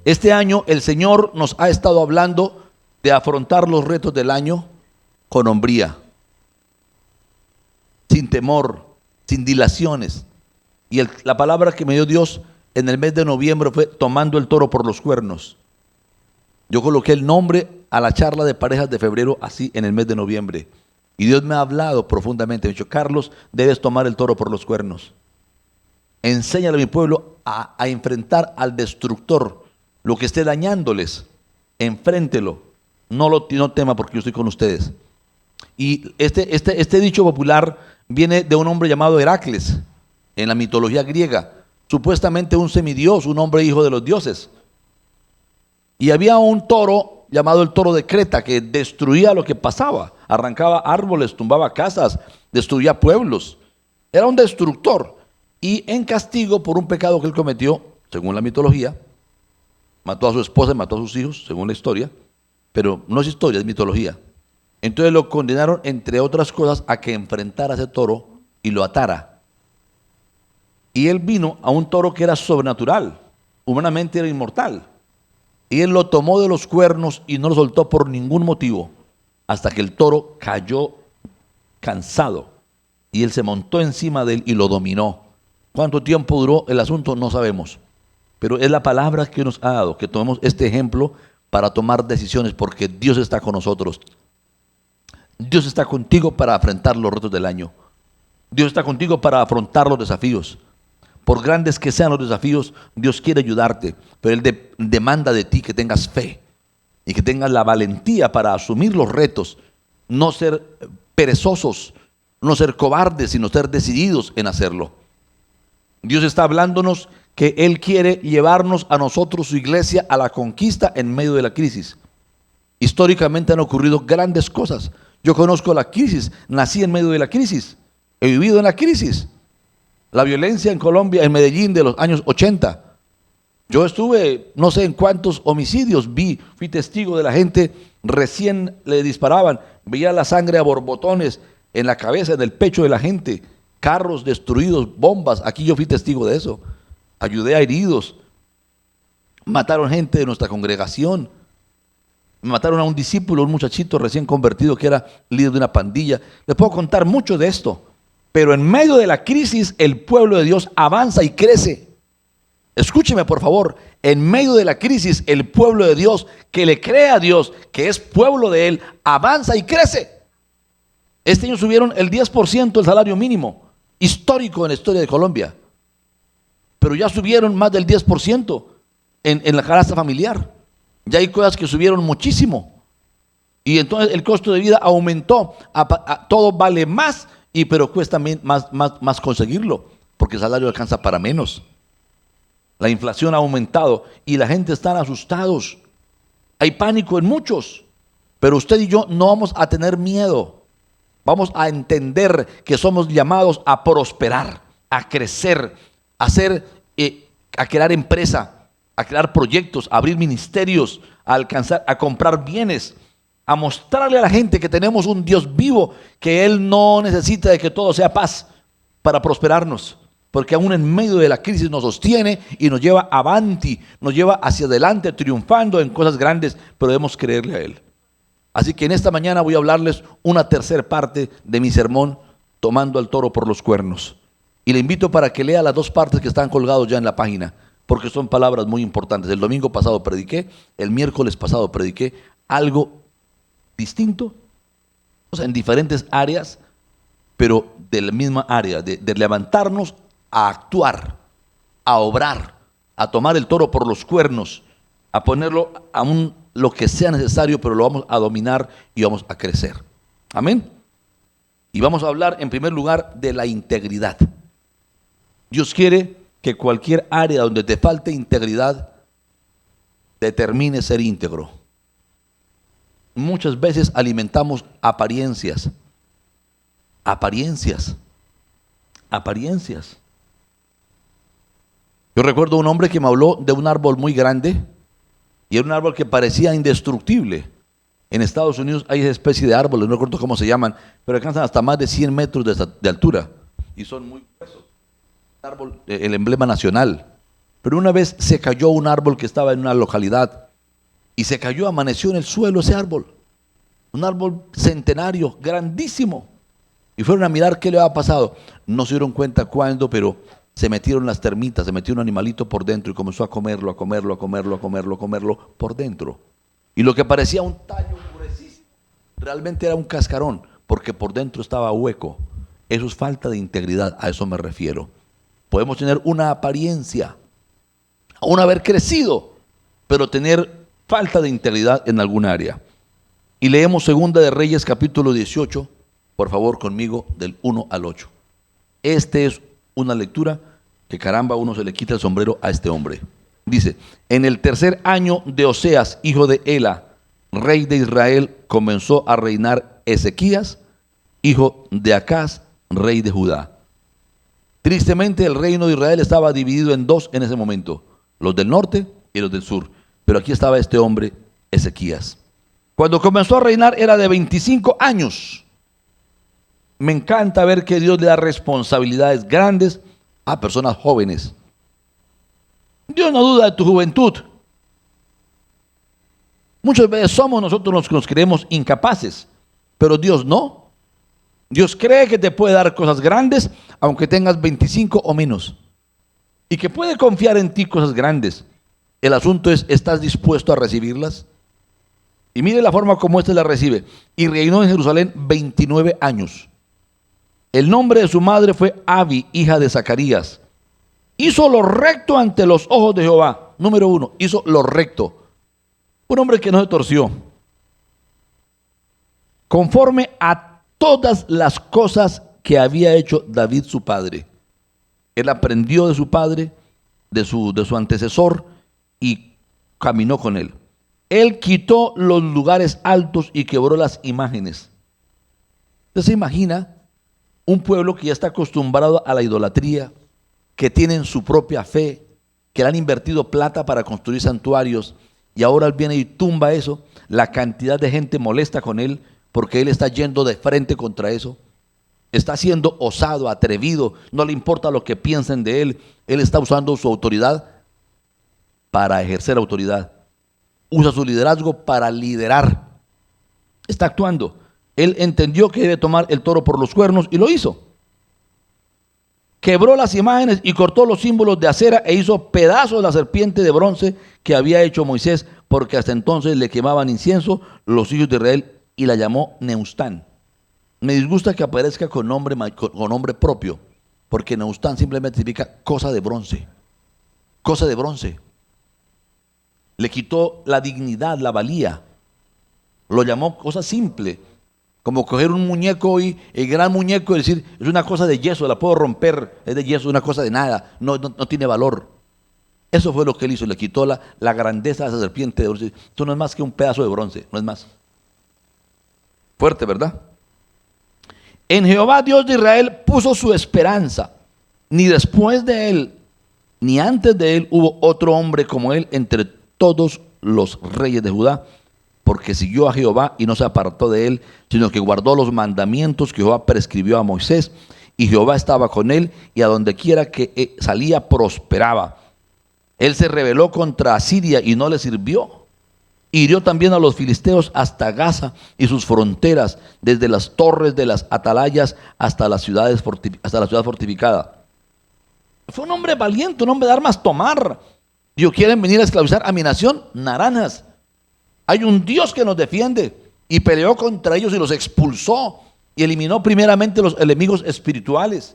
Este año el Señor nos ha estado hablando de afrontar los retos del año con hombría, sin temor, sin dilaciones. Y la palabra que me dio Dios en el mes de noviembre fue tomando el toro por los cuernos. Yo coloqué el nombre a la charla de parejas de febrero así en el mes de noviembre. Y Dios me ha hablado profundamente. Me ha dicho: Carlos, debes tomar el toro por los cuernos. Enséñale a mi pueblo a enfrentar al destructor, lo que esté dañándoles. Enfréntelo. No tema, porque yo estoy con ustedes. Y este dicho popular viene de un hombre llamado Heracles, en la mitología griega. Supuestamente un semidios, un hombre hijo de los dioses. Y había un toro llamado el toro de Creta, que destruía lo que pasaba. Arrancaba árboles, tumbaba casas, destruía pueblos. Era un destructor. Y en castigo por un pecado que él cometió, según la mitología, mató a su esposa y mató a sus hijos, según la historia. Pero no es historia, es mitología. Entonces lo condenaron, entre otras cosas, a que enfrentara a ese toro y lo atara. Y él vino a un toro que era sobrenatural, humanamente era inmortal. Y él lo tomó de los cuernos y no lo soltó por ningún motivo, hasta que el toro cayó cansado. Y él se montó encima de él y lo dominó. ¿Cuánto tiempo duró el asunto? No sabemos. Pero es la palabra que nos ha dado, que tomemos este ejemplo para tomar decisiones, porque Dios está con nosotros. Dios está contigo para afrontar los retos del año. Dios está contigo para afrontar los desafíos. Por grandes que sean los desafíos, Dios quiere ayudarte, pero Él demanda de ti que tengas fe y que tengas la valentía para asumir los retos, no ser perezosos, no ser cobardes, sino ser decididos en hacerlo. Dios está hablándonos que Él quiere llevarnos a nosotros, su iglesia, a la conquista en medio de la crisis. Históricamente han ocurrido grandes cosas. Yo conozco la crisis, nací en medio de la crisis, he vivido en la crisis. La violencia en Colombia, en Medellín, de los años 80. Yo estuve, no sé en cuántos homicidios, fui testigo de la gente, recién le disparaban, veía la sangre a borbotones en la cabeza, en el pecho de la gente, carros destruidos, bombas. Aquí yo fui testigo de eso. Ayudé a heridos, mataron gente de nuestra congregación, mataron a un discípulo, un muchachito recién convertido que era líder de una pandilla. Les puedo contar mucho de esto. Pero en medio de la crisis, el pueblo de Dios avanza y crece. Escúcheme, por favor. En medio de la crisis, el pueblo de Dios, que le cree a Dios, que es pueblo de Él, avanza y crece. Este año subieron el 10% del salario mínimo, histórico en la historia de Colombia. Pero ya subieron más del 10% en la canasta familiar. Ya hay cosas que subieron muchísimo. Y entonces el costo de vida aumentó. Todo vale más. Pero cuesta más conseguirlo, porque el salario alcanza para menos. La inflación ha aumentado y la gente está asustados. Hay pánico en muchos, pero usted y yo no vamos a tener miedo. Vamos a entender que somos llamados a prosperar, a crecer, a crear empresa, a crear proyectos, a abrir ministerios, a alcanzar, a comprar bienes, a mostrarle a la gente que tenemos un Dios vivo, que Él no necesita de que todo sea paz para prosperarnos, porque aún en medio de la crisis nos sostiene y nos lleva avanti, nos lleva hacia adelante, triunfando en cosas grandes, pero debemos creerle a Él. Así que en esta mañana voy a hablarles una tercera parte de mi sermón, tomando al toro por los cuernos. Y le invito para que lea las dos partes que están colgados ya en la página, porque son palabras muy importantes. El domingo pasado prediqué, el miércoles pasado prediqué algo distinto, o sea, en diferentes áreas, pero de la misma área, de levantarnos a actuar, a obrar, a tomar el toro por los cuernos, a ponerlo a lo que sea necesario, pero lo vamos a dominar y vamos a crecer. Amén. Y vamos a hablar en primer lugar de la integridad. Dios quiere que cualquier área donde te falte integridad, determine ser íntegro. Muchas veces alimentamos apariencias. Yo recuerdo un hombre que me habló de un árbol muy grande y era un árbol que parecía indestructible. En Estados Unidos hay esa especie de árboles, no recuerdo cómo se llaman, pero alcanzan hasta más de 100 metros de altura y son muy gruesos. Árbol, el emblema nacional. Pero una vez se cayó un árbol que estaba en una localidad y se cayó, amaneció en el suelo ese árbol. Un árbol centenario, grandísimo. Y fueron a mirar qué le había pasado. No se dieron cuenta cuándo, pero se metieron las termitas, se metió un animalito por dentro y comenzó a comerlo por dentro. Y lo que parecía un tallo gruesísimo, realmente era un cascarón, porque por dentro estaba hueco. Eso es falta de integridad, a eso me refiero. Podemos tener una apariencia, aún haber crecido, pero tener falta de integridad en alguna área. Y leemos Segunda de Reyes capítulo 18, por favor conmigo, del 1 al 8. Este es una lectura que caramba, uno se le quita el sombrero a este hombre. Dice: en el tercer año de Oseas, hijo de Ela, rey de Israel, comenzó a reinar Ezequías, hijo de Acaz, rey de Judá. Tristemente el reino de Israel estaba dividido en dos en ese momento, los del norte y los del sur. Pero aquí estaba este hombre, Ezequías. Cuando comenzó a reinar era de 25 años. Me encanta ver que Dios le da responsabilidades grandes a personas jóvenes. Dios no duda de tu juventud. Muchas veces somos nosotros los que nos creemos incapaces, pero Dios no. Dios cree que te puede dar cosas grandes aunque tengas 25 o menos, y que puede confiar en ti cosas grandes. El asunto es, ¿estás dispuesto a recibirlas? Y mire la forma como éste la recibe. Y reinó en Jerusalén 29 años. El nombre de su madre fue Abi, hija de Zacarías. Hizo lo recto ante los ojos de Jehová. Número 1, hizo lo recto. Un hombre que no se torció, conforme a todas las cosas que había hecho David su padre. Él aprendió de su padre, de su antecesor, y caminó con él. Él quitó los lugares altos y quebró las imágenes. Usted se imagina un pueblo que ya está acostumbrado a la idolatría, que tienen su propia fe, que le han invertido plata para construir santuarios, y ahora él viene y tumba eso. La cantidad de gente molesta con él porque él está yendo de frente contra eso. Está siendo osado, atrevido, no le importa lo que piensen de él. Él está usando su autoridad para ejercer autoridad. Usa su liderazgo para liderar. Está actuando. Él entendió que debe tomar el toro por los cuernos y lo hizo. Quebró las imágenes y cortó los símbolos de acera e hizo pedazos la serpiente de bronce que había hecho Moisés, porque hasta entonces le quemaban incienso los hijos de Israel, y la llamó Neustán. Me disgusta que aparezca con nombre propio, porque Neustán simplemente significa cosa de bronce. Cosa de bronce. Le quitó la dignidad, la valía. Lo llamó cosa simple, como coger un muñeco y el gran muñeco y decir, es una cosa de yeso, la puedo romper, es de yeso, una cosa de nada, no tiene valor. Eso fue lo que él hizo, le quitó la grandeza de esa serpiente de bronce. Esto no es más que un pedazo de bronce, no es más. Fuerte, ¿verdad? En Jehová Dios de Israel puso su esperanza. Ni después de él, ni antes de él hubo otro hombre como él entre todos los reyes de Judá, porque siguió a Jehová y no se apartó de él, sino que guardó los mandamientos que Jehová prescribió a Moisés, y Jehová estaba con él, y a donde quiera que salía prosperaba. Él se rebeló contra Asiria y no le sirvió. Hirió también a los filisteos hasta Gaza y sus fronteras, desde las torres de las atalayas hasta la ciudad fortificada. Fue un hombre valiente, un hombre de armas tomar. Dios, ¿quieren venir a esclavizar a mi nación? Naranjas. Hay un Dios que nos defiende, y peleó contra ellos y los expulsó y eliminó primeramente los enemigos espirituales,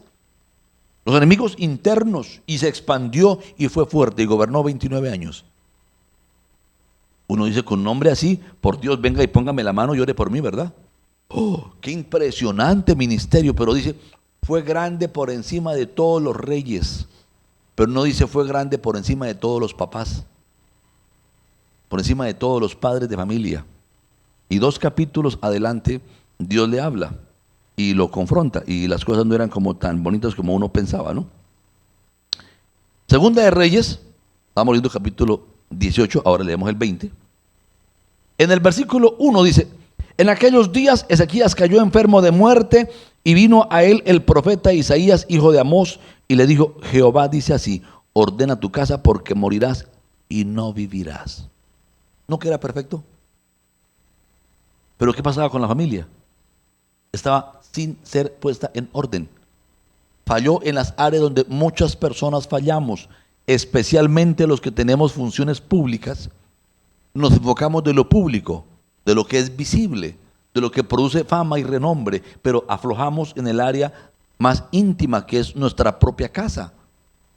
los enemigos internos, y se expandió y fue fuerte y gobernó 29 años. Uno dice, con un nombre así, por Dios, venga y póngame la mano y ore por mí, ¿verdad? Oh, qué impresionante ministerio. Pero dice, fue grande por encima de todos los reyes. Pero no dice, fue grande por encima de todos los papás, por encima de todos los padres de familia. Y 2 capítulos adelante, Dios le habla y lo confronta, y las cosas no eran como tan bonitas como uno pensaba, ¿no? Segunda de Reyes, estamos leyendo capítulo 18, ahora leemos el 20. En el versículo 1 dice, en aquellos días Ezequías cayó enfermo de muerte, y vino a él el profeta Isaías, hijo de Amós, y le dijo, Jehová dice así, ordena tu casa porque morirás y no vivirás. ¿No que era perfecto? Pero ¿qué pasaba con la familia? Estaba sin ser puesta en orden. Falló en las áreas donde muchas personas fallamos, especialmente los que tenemos funciones públicas. Nos enfocamos de lo público, de lo que es visible, de lo que produce fama y renombre, pero aflojamos en el área más íntima, que es nuestra propia casa.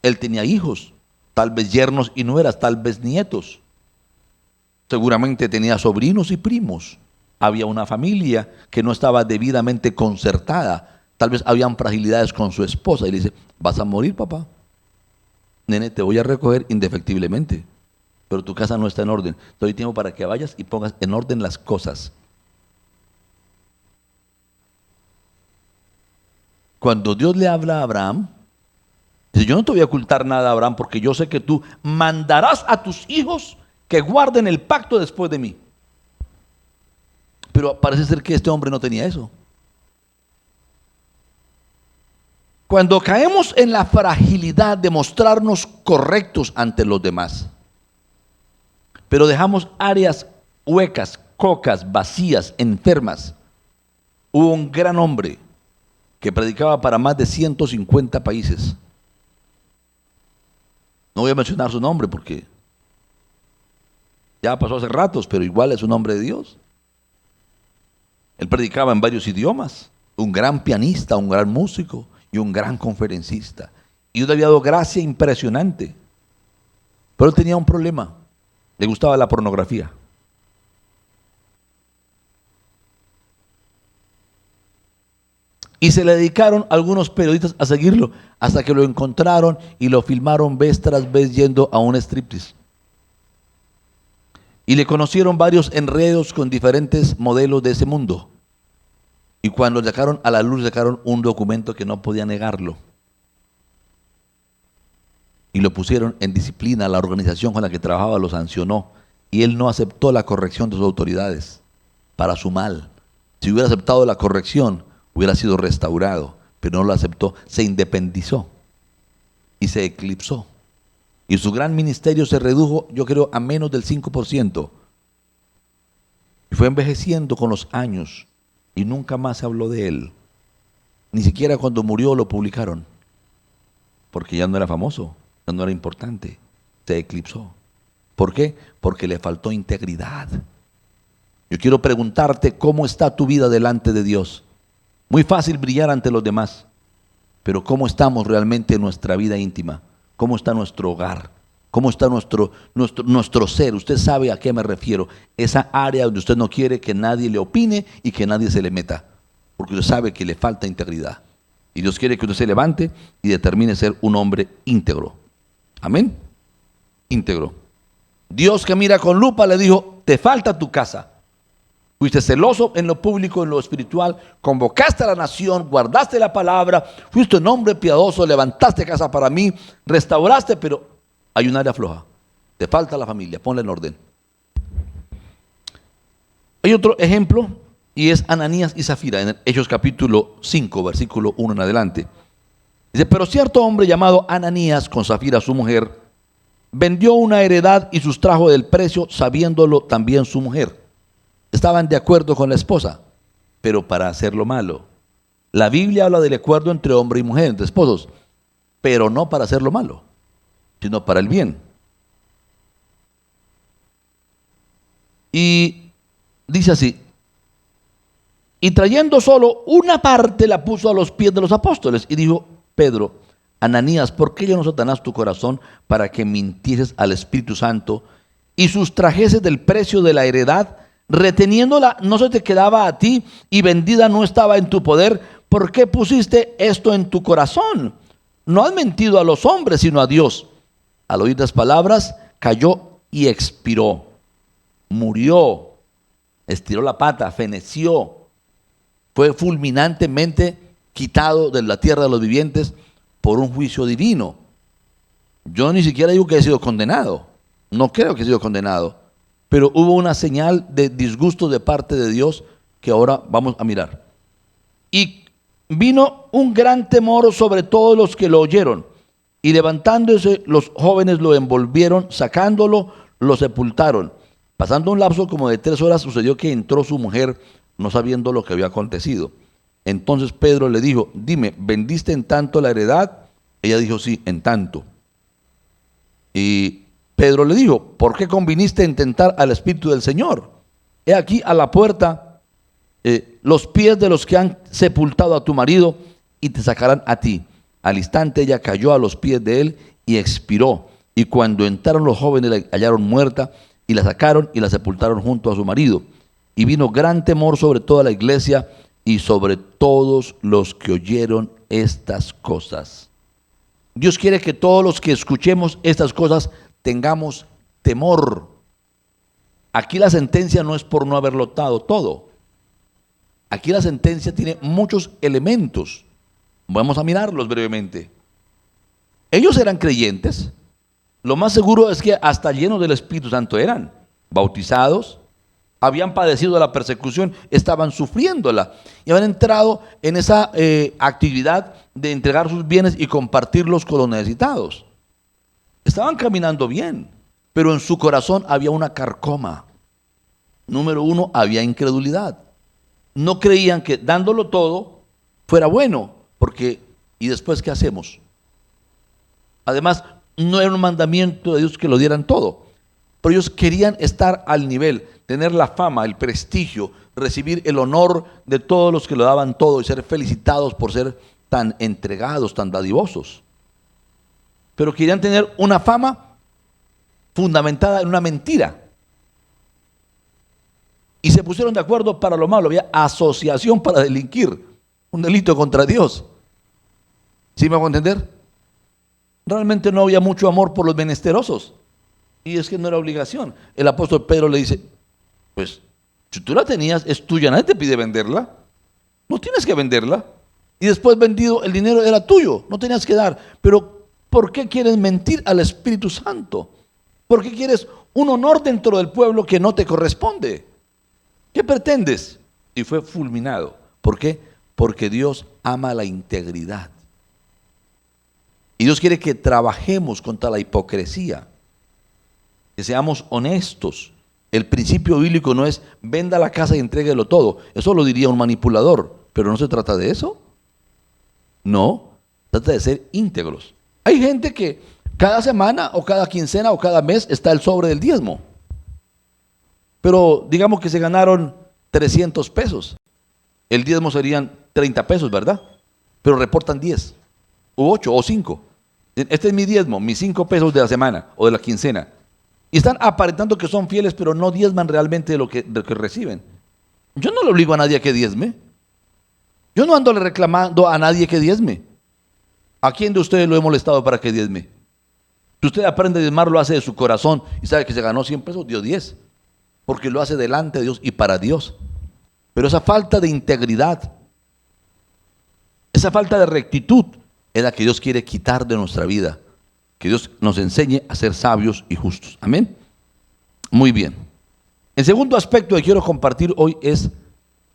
Él tenía hijos, tal vez yernos y nueras, tal vez nietos. Seguramente tenía sobrinos y primos. Había una familia que no estaba debidamente concertada. Tal vez habían fragilidades con su esposa y le dice: vas a morir, papá. Nene, te voy a recoger indefectiblemente, pero tu casa no está en orden. Te doy tiempo para que vayas y pongas en orden las cosas. Cuando Dios le habla a Abraham, dice: yo no te voy a ocultar nada, Abraham, porque yo sé que tú mandarás a tus hijos que guarden el pacto después de mí. Pero parece ser que este hombre no tenía eso. Cuando caemos en la fragilidad de mostrarnos correctos ante los demás, pero dejamos áreas huecas, cocas, vacías, enfermas. Hubo un gran hombre que predicaba para más de 150 países. No voy a mencionar su nombre porque ya pasó hace ratos, pero igual es un hombre de Dios. Él predicaba en varios idiomas, un gran pianista, un gran músico y un gran conferencista. Y Dios le había dado gracia impresionante. Pero él tenía un problema: le gustaba la pornografía. Y se le dedicaron algunos periodistas a seguirlo, hasta que lo encontraron y lo filmaron vez tras vez yendo a un striptease. Y le conocieron varios enredos con diferentes modelos de ese mundo. Y cuando sacaron a la luz, sacaron un documento que no podía negarlo. Y lo pusieron en disciplina. La organización con la que trabajaba lo sancionó. Y él no aceptó la corrección de sus autoridades, para su mal. Si hubiera aceptado la corrección, hubiera sido restaurado. Pero no lo aceptó. Se independizó y se eclipsó. Y su gran ministerio se redujo, yo creo, a menos del 5%. Y fue envejeciendo con los años y nunca más se habló de él. Ni siquiera cuando murió lo publicaron, porque ya no era famoso, ya no era importante. Se eclipsó. ¿Por qué? Porque le faltó integridad. Yo quiero preguntarte: ¿cómo está tu vida delante de Dios? Muy fácil brillar ante los demás, pero ¿cómo estamos realmente en nuestra vida íntima? ¿Cómo está nuestro hogar? ¿Cómo está nuestro ser? Usted sabe a qué me refiero. Esa área donde usted no quiere que nadie le opine y que nadie se le meta, porque usted sabe que le falta integridad. Y Dios quiere que usted se levante y determine ser un hombre íntegro. Amén. Íntegro. Dios, que mira con lupa, le dijo: te falta tu casa. Fuiste celoso en lo público, en lo espiritual, convocaste a la nación, guardaste la palabra, fuiste un hombre piadoso, levantaste casa para mí, restauraste, pero hay un área floja. Te falta la familia, ponla en orden. Hay otro ejemplo y es Ananías y Zafira en Hechos capítulo 5, versículo 1 en adelante. Dice: pero cierto hombre llamado Ananías, con Zafira su mujer, vendió una heredad y sustrajo del precio, sabiéndolo también su mujer. Estaban de acuerdo con la esposa, pero para hacer lo malo. La Biblia habla del acuerdo entre hombre y mujer, entre esposos, pero no para hacer lo malo, sino para el bien. Y dice así: y trayendo solo una parte, la puso a los pies de los apóstoles y dijo: Pedro, Ananías, ¿por qué llenó Satanás tu corazón para que mintieses al Espíritu Santo y sustrajeses del precio de la heredad? Reteniéndola no se te quedaba a ti y vendida no estaba en tu poder. ¿Por qué pusiste esto en tu corazón? No has mentido a los hombres, sino a Dios. Al oír las palabras, cayó y expiró. Murió, estiró la pata, feneció. Fue fulminantemente quitado de la tierra de los vivientes por un juicio divino. Yo ni siquiera digo que haya sido condenado. No creo que haya sido condenado. Pero hubo una señal de disgusto de parte de Dios que ahora vamos a mirar. Y vino un gran temor sobre todos los que lo oyeron. Y levantándose los jóvenes lo envolvieron, sacándolo, lo sepultaron. Pasando un lapso como de 3 horas, sucedió que entró su mujer, no sabiendo lo que había acontecido. Entonces Pedro le dijo: dime, ¿vendiste en tanto la heredad? Ella dijo: sí, en tanto. Y Pedro le dijo: ¿por qué conviniste en tentar al Espíritu del Señor? He aquí a la puerta los pies de los que han sepultado a tu marido, y te sacarán a ti. Al instante ella cayó a los pies de él y expiró. Y cuando entraron los jóvenes la hallaron muerta, y la sacaron y la sepultaron junto a su marido. Y vino gran temor sobre toda la iglesia y sobre todos los que oyeron estas cosas. Dios quiere que todos los que escuchemos estas cosas tengamos temor. Aquí la sentencia no es por no haberlo dado todo. Aquí la sentencia tiene muchos elementos. Vamos a mirarlos brevemente. Ellos eran creyentes. Lo más seguro es que hasta llenos del Espíritu Santo eran, bautizados, habían padecido la persecución, estaban sufriéndola y habían entrado en esa actividad de entregar sus bienes y compartirlos con los necesitados. Estaban caminando bien, pero en su corazón había una carcoma. Número 1, había incredulidad. No creían que dándolo todo fuera bueno, porque ¿y después qué hacemos? Además, no era un mandamiento de Dios que lo dieran todo, pero ellos querían estar al nivel, tener la fama, el prestigio, recibir el honor de todos los que lo daban todo y ser felicitados por ser tan entregados, tan dadivosos. Pero querían tener una fama fundamentada en una mentira. Y se pusieron de acuerdo para lo malo. Había asociación para delinquir, un delito contra Dios. ¿Sí me hago entender? Realmente no había mucho amor por los menesterosos. Y es que no era obligación. El apóstol Pedro le dice: pues si tú la tenías, es tuya, nadie te pide venderla. No tienes que venderla. Y después vendido, el dinero era tuyo, no tenías que dar. Pero ¿por qué quieres mentir al Espíritu Santo? ¿Por qué quieres un honor dentro del pueblo que no te corresponde? ¿Qué pretendes? Y fue fulminado. ¿Por qué? Porque Dios ama la integridad. Y Dios quiere que trabajemos contra la hipocresía, que seamos honestos. El principio bíblico no es venda la casa y entréguelo todo. Eso lo diría un manipulador, pero no se trata de eso. No, trata de ser íntegros. Hay gente que cada semana o cada quincena o cada mes está el sobre del diezmo. Pero digamos que se ganaron 300 pesos. El diezmo serían 30 pesos, ¿verdad? Pero reportan 10, o 8, o 5. Este es mi diezmo, mis 5 pesos de la semana o de la quincena. Y están aparentando que son fieles, pero no diezman realmente de lo que reciben. Yo no le obligo a nadie a que diezme. Yo no ando reclamando a nadie que diezme. ¿A quién de ustedes lo he molestado para que diezme? Si usted aprende a diezmar, lo hace de su corazón y sabe que se ganó 100 pesos, dio 10. Porque lo hace delante de Dios y para Dios. Pero esa falta de integridad, esa falta de rectitud es la que Dios quiere quitar de nuestra vida. Que Dios nos enseñe a ser sabios y justos. Amén. Muy bien. El segundo aspecto que quiero compartir hoy es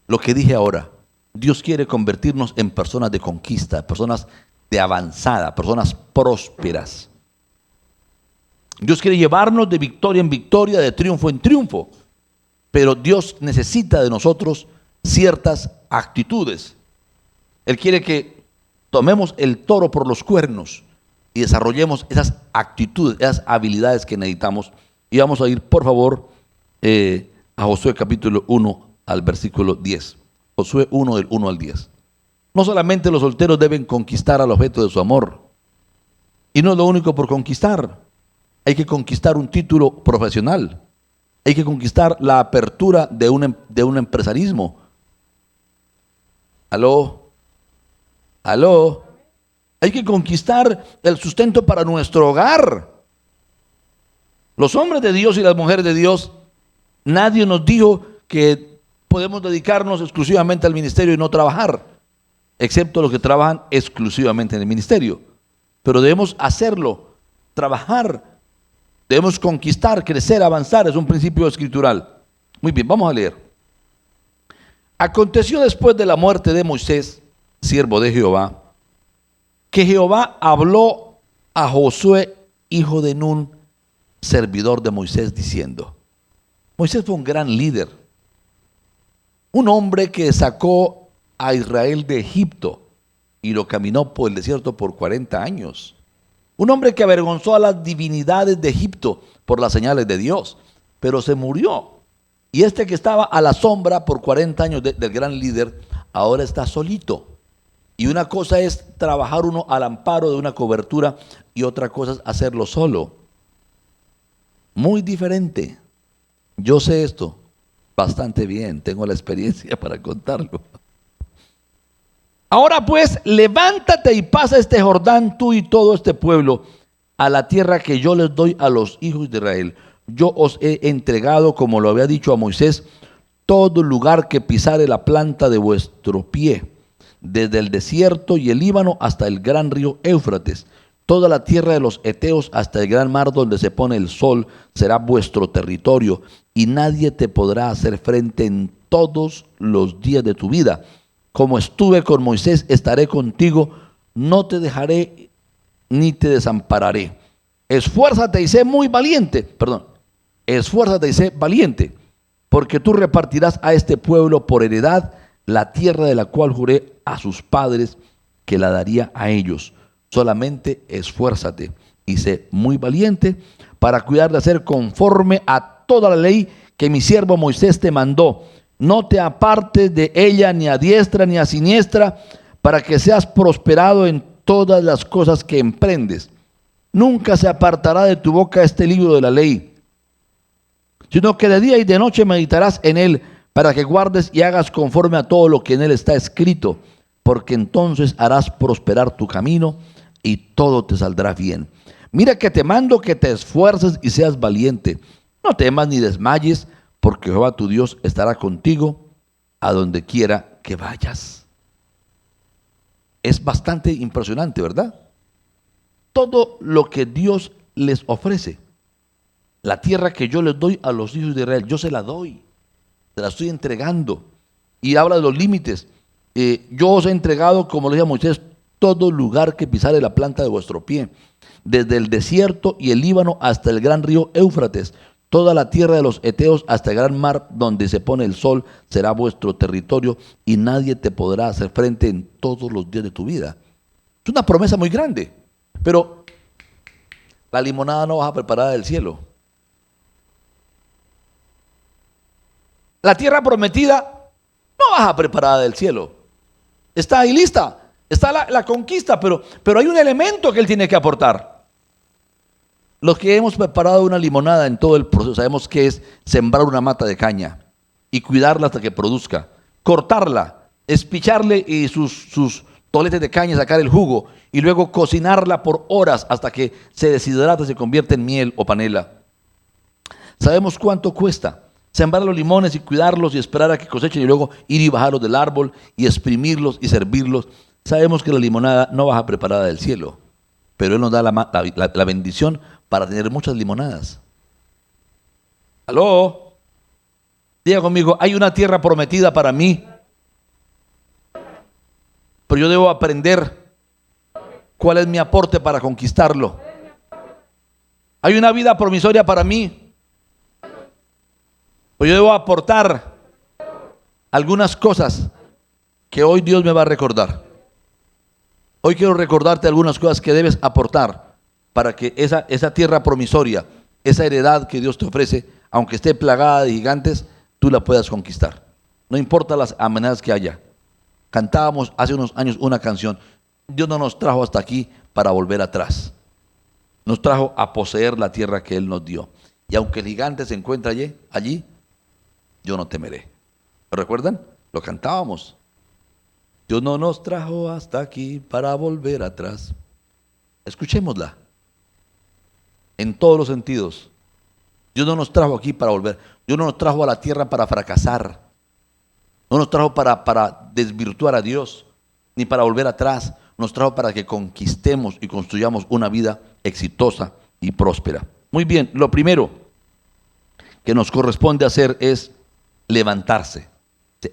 lo que dije ahora. Dios quiere convertirnos en personas de conquista, personas de avanzada, personas prósperas. Dios quiere llevarnos de victoria en victoria, de triunfo en triunfo. Pero Dios necesita de nosotros ciertas actitudes. Él quiere que tomemos el toro por los cuernos y desarrollemos esas actitudes, esas habilidades que necesitamos. Y vamos a ir, por favor, a Josué capítulo 1 al versículo 10. Josué 1 del 1 al 10. No solamente los solteros deben conquistar al objeto de su amor. Y no es lo único por conquistar. Hay que conquistar un título profesional. Hay que conquistar la apertura de un empresarismo. ¿Aló? ¿Aló? Hay que conquistar el sustento para nuestro hogar. Los hombres de Dios y las mujeres de Dios, nadie nos dijo que podemos dedicarnos exclusivamente al ministerio y no trabajar, excepto los que trabajan exclusivamente en el ministerio. Pero debemos hacerlo, trabajar, debemos conquistar, crecer, avanzar, es un principio escritural. Muy bien, vamos a leer. Aconteció después de la muerte de Moisés, siervo de Jehová, que Jehová habló a Josué, hijo de Nun, servidor de Moisés, diciendo: Moisés fue un gran líder, un hombre que sacó a Israel de Egipto y lo caminó por el desierto por 40 años. Un hombre que avergonzó a las divinidades de Egipto por las señales de Dios, pero se murió. Y este que estaba a la sombra por 40 años del gran líder, ahora está solito. Y una cosa es trabajar uno al amparo de una cobertura y otra cosa es hacerlo solo. Muy diferente. Yo sé esto bastante bien, tengo la experiencia para contarlo. Ahora pues, levántate y pasa este Jordán, tú y todo este pueblo, a la tierra que yo les doy a los hijos de Israel. Yo os he entregado, como lo había dicho a Moisés, todo lugar que pisare la planta de vuestro pie, desde el desierto y el Líbano hasta el gran río Éufrates. Toda la tierra de los Eteos hasta el gran mar donde se pone el sol será vuestro territorio, y nadie te podrá hacer frente en todos los días de tu vida. Como estuve con Moisés, estaré contigo, no te dejaré ni te desampararé. Esfuérzate y sé muy valiente, esfuérzate y sé valiente, porque tú repartirás a este pueblo por heredad la tierra de la cual juré a sus padres que la daría a ellos. Solamente esfuérzate y sé muy valiente para cuidar de hacer conforme a toda la ley que mi siervo Moisés te mandó. No te apartes de ella ni a diestra ni a siniestra, para que seas prosperado en todas las cosas que emprendes. Nunca se apartará de tu boca este libro de la ley, sino que de día y de noche meditarás en él, para que guardes y hagas conforme a todo lo que en él está escrito, porque entonces harás prosperar tu camino y todo te saldrá bien. Mira que te mando que te esfuerces y seas valiente. No temas ni desmayes, porque Jehová tu Dios estará contigo a donde quiera que vayas. Es bastante impresionante, ¿verdad? Todo lo que Dios les ofrece, la tierra que yo les doy a los hijos de Israel, yo se la doy, se la estoy entregando. Y habla de los límites. Yo os he entregado, como le dije a Moisés, todo lugar que pisare la planta de vuestro pie, desde el desierto y el Líbano hasta el gran río Éufrates. Toda la tierra de los Eteos hasta el gran mar donde se pone el sol será vuestro territorio, y nadie te podrá hacer frente en todos los días de tu vida. Es una promesa muy grande, pero la limonada no baja preparada del cielo. La tierra prometida no baja preparada del cielo. Está ahí lista, está la conquista, pero hay un elemento que él tiene que aportar. Los que hemos preparado una limonada en todo el proceso sabemos que es sembrar una mata de caña y cuidarla hasta que produzca, cortarla, espicharle y sus toletes de caña, sacar el jugo y luego cocinarla por horas hasta que se deshidrata y se convierte en miel o panela. Sabemos cuánto cuesta sembrar los limones y cuidarlos y esperar a que cosechen y luego ir y bajarlos del árbol y exprimirlos y servirlos. Sabemos que la limonada no baja preparada del cielo, pero Él nos da la bendición para tener muchas limonadas. ¿Aló? Diga conmigo, hay una tierra prometida para mí, pero yo debo aprender cuál es mi aporte para conquistarlo. Hay una vida promisoria para mí, pero yo debo aportar algunas cosas que hoy Dios me va a recordar. Hoy quiero recordarte algunas cosas que debes aportar para que esa tierra promisoria, esa heredad que Dios te ofrece, aunque esté plagada de gigantes, tú la puedas conquistar. No importa las amenazas que haya. Cantábamos hace unos años una canción. Dios no nos trajo hasta aquí para volver atrás. Nos trajo a poseer la tierra que Él nos dio. Y aunque el gigante se encuentra allí, yo no temeré. ¿Lo recuerdan? Lo cantábamos. Dios no nos trajo hasta aquí para volver atrás. Escuchémosla. En todos los sentidos. Dios no nos trajo aquí para volver. Dios no nos trajo a la tierra para fracasar. No nos trajo para desvirtuar a Dios, ni para volver atrás. Nos trajo para que conquistemos y construyamos una vida exitosa y próspera. Muy bien, lo primero que nos corresponde hacer es levantarse.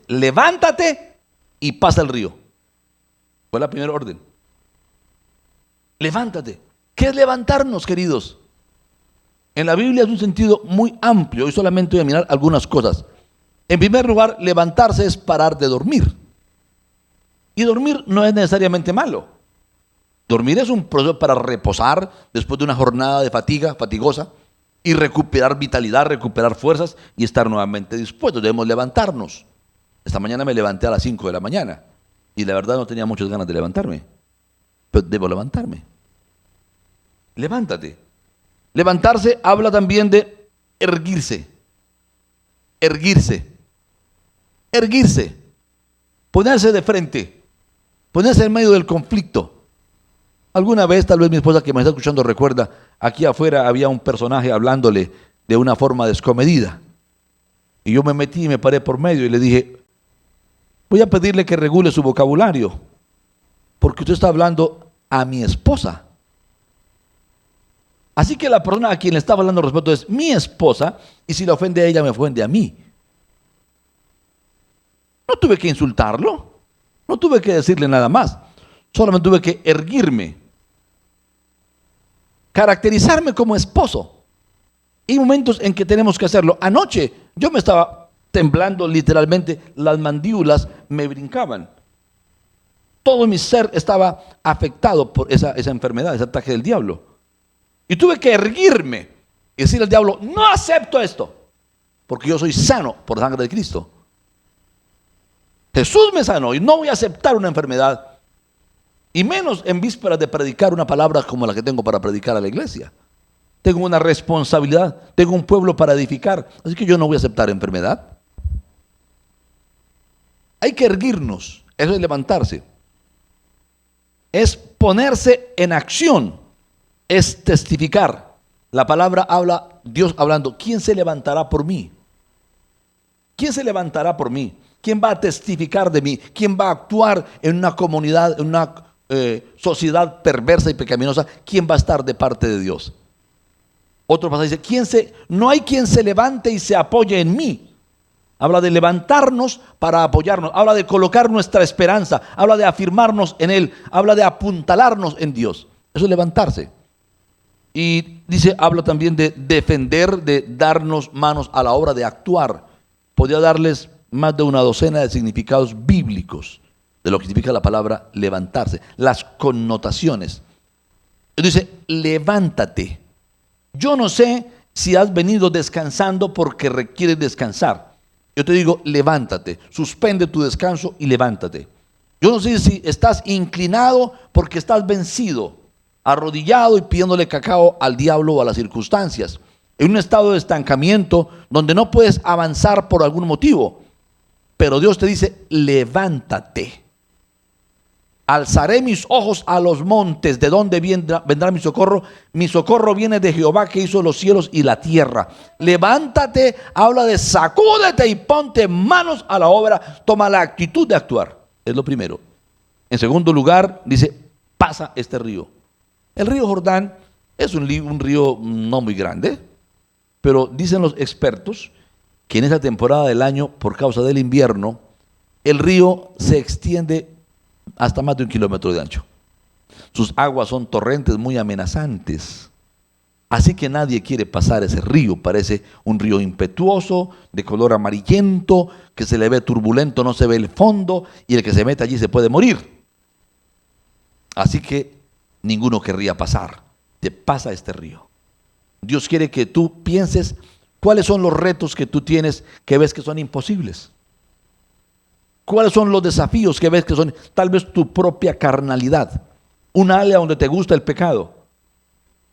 Levántate y pasa el río. Fue la primera orden. Levántate. ¿Qué es levantarnos, queridos? En la Biblia es un sentido muy amplio. Hoy solamente voy a mirar algunas cosas. En primer lugar, levantarse es parar de dormir. Y dormir no es necesariamente malo. Dormir es un proceso para reposar después de una jornada de fatigosa, y recuperar vitalidad, recuperar fuerzas y estar nuevamente dispuestos. Debemos levantarnos. Esta mañana me levanté a las 5 de la mañana y la verdad no tenía muchas ganas de levantarme, pero debo levantarme. Levántate. Levantarse habla también de erguirse. Erguirse. Erguirse. Ponerse de frente. Ponerse en medio del conflicto. Alguna vez, tal vez mi esposa que me está escuchando recuerda, aquí afuera había un personaje hablándole de una forma descomedida. Y yo me metí y me paré por medio y le dije, voy a pedirle que regule su vocabulario, porque usted está hablando a mi esposa. Así que la persona a quien le estaba hablando respecto es mi esposa, y si la ofende a ella, me ofende a mí. No tuve que insultarlo, no tuve que decirle nada más, solamente tuve que erguirme, caracterizarme como esposo. Hay momentos en que tenemos que hacerlo. Anoche yo me estaba temblando literalmente, las mandíbulas me brincaban. Todo mi ser estaba afectado por esa enfermedad, ese ataque del diablo. Y tuve que erguirme y decirle al diablo, no acepto esto, porque yo soy sano por la sangre de Cristo. Jesús me sanó y no voy a aceptar una enfermedad, y menos en vísperas de predicar una palabra como la que tengo para predicar a la iglesia. Tengo una responsabilidad, tengo un pueblo para edificar, así que yo no voy a aceptar enfermedad. Hay que erguirnos, eso es levantarse. Es ponerse en acción, es testificar. La palabra habla, Dios hablando, ¿quién se levantará por mí? ¿Quién se levantará por mí? ¿Quién va a testificar de mí? ¿Quién va a actuar en una comunidad, en una sociedad perversa y pecaminosa? ¿Quién va a estar de parte de Dios? Otro pasaje dice, no hay quien se levante y se apoye en mí. Habla de levantarnos para apoyarnos, habla de colocar nuestra esperanza, habla de afirmarnos en Él, habla de apuntalarnos en Dios. Eso es levantarse. Y dice, habla también de defender, de darnos manos a la obra de actuar. Podría darles más de una docena de significados bíblicos de lo que significa la palabra levantarse, las connotaciones. Dice, levántate. Yo no sé si has venido descansando porque requieres descansar. Yo te digo, levántate, suspende tu descanso y levántate. Yo no sé si estás inclinado porque estás vencido, arrodillado y pidiéndole cacao al diablo o a las circunstancias, en un estado de estancamiento donde no puedes avanzar por algún motivo. Pero Dios te dice, levántate. Alzaré mis ojos a los montes, ¿de dónde vendrá mi socorro? Mi socorro viene de Jehová, que hizo los cielos y la tierra. Levántate, habla de sacúdete y ponte manos a la obra, toma la actitud de actuar. Es lo primero. En segundo lugar, dice, pasa este río. El río Jordán es un río no muy grande, pero dicen los expertos que en esa temporada del año, por causa del invierno, el río se extiende hasta más de 1 kilómetro de ancho. Sus aguas son torrentes muy amenazantes. Así que nadie quiere pasar ese río. Parece un río impetuoso, de color amarillento, que se le ve turbulento, no se ve el fondo, y el que se mete allí se puede morir. Así que ninguno querría pasar. Te pasa este río. Dios quiere que tú pienses cuáles son los retos que tú tienes que ves que son imposibles. ¿Cuáles son los desafíos que ves que son tal vez tu propia carnalidad? Un área donde te gusta el pecado.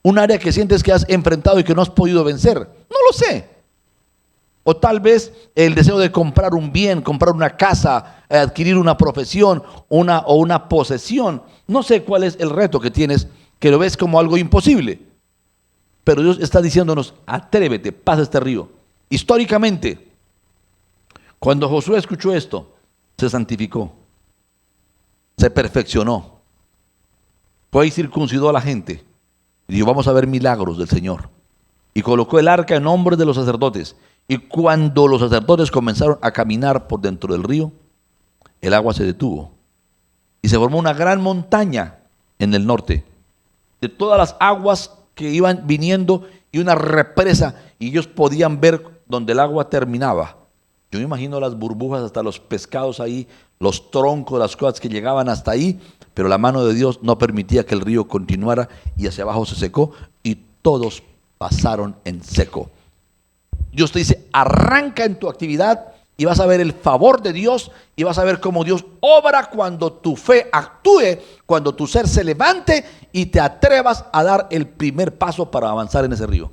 Un área que sientes que has enfrentado y que no has podido vencer. No lo sé. O tal vez el deseo de comprar un bien, comprar una casa, adquirir una profesión o una posesión. No sé cuál es el reto que tienes, que lo ves como algo imposible. Pero Dios está diciéndonos, atrévete, pasa este río. Históricamente, cuando Josué escuchó esto, se santificó, se perfeccionó, fue y circuncidó a la gente, y dijo, vamos a ver milagros del Señor, y colocó el arca en nombre de los sacerdotes, y cuando los sacerdotes comenzaron a caminar por dentro del río, el agua se detuvo, y se formó una gran montaña en el norte. de todas las aguas que iban viniendo y una represa, y ellos podían ver donde el agua terminaba. Yo me imagino las burbujas, hasta los pescados ahí, los troncos, las cosas que llegaban hasta ahí, pero la mano de Dios no permitía que el río continuara y hacia abajo se secó y todos pasaron en seco. Dios te dice, arranca en tu actividad y vas a ver el favor de Dios y vas a ver cómo Dios obra cuando tu fe actúe, cuando tu ser se levante y te atrevas a dar el primer paso para avanzar en ese río.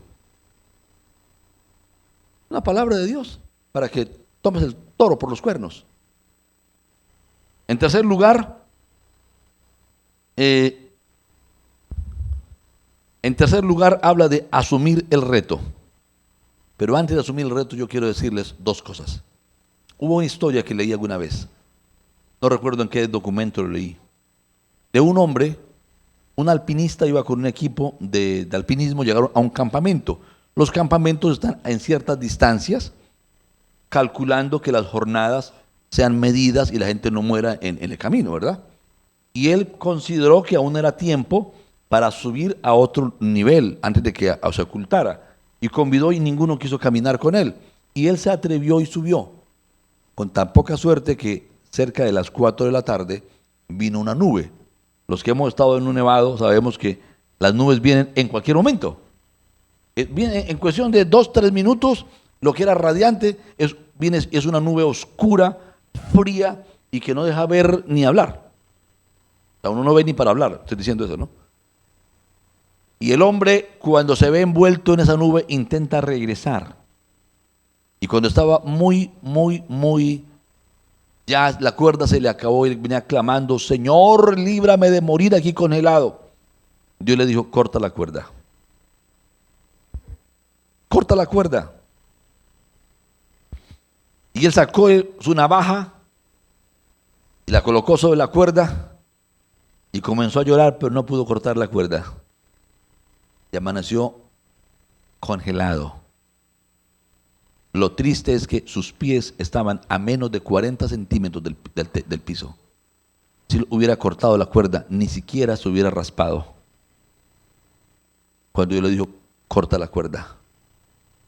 Una palabra de Dios para que tomes el toro por los cuernos. En tercer lugar, habla de asumir el reto. Pero antes de asumir el reto, yo quiero decirles dos cosas. Hubo una historia que leí alguna vez, no recuerdo en qué documento lo leí, de un hombre, un alpinista iba con un equipo de alpinismo, llegaron a un campamento. Los campamentos están en ciertas distancias, calculando que las jornadas sean medidas y la gente no muera en el camino, ¿verdad? Y él consideró que aún era tiempo para subir a otro nivel antes de que se ocultara. Y convidó y ninguno quiso caminar con él. Y él se atrevió y subió. Con tan poca suerte que cerca de las 4 de la tarde vino una nube. Los que hemos estado en un nevado sabemos que las nubes vienen en cualquier momento. Viene en cuestión de 2-3 minutos, lo que era radiante es una nube oscura, fría y que no deja ver ni hablar. O sea, uno no ve ni para hablar, estoy diciendo eso, ¿no? Y el hombre, cuando se ve envuelto en esa nube, intenta regresar. Y cuando estaba ya la cuerda se le acabó y venía clamando, Señor, líbrame de morir aquí congelado. Dios le dijo, corta la cuerda. Corta la cuerda. Y él sacó su navaja y la colocó sobre la cuerda y comenzó a llorar, pero no pudo cortar la cuerda. Y amaneció congelado. Lo triste es que sus pies estaban a menos de 40 centímetros del piso. Si hubiera cortado la cuerda, ni siquiera se hubiera raspado. Cuando yo le digo, corta la cuerda.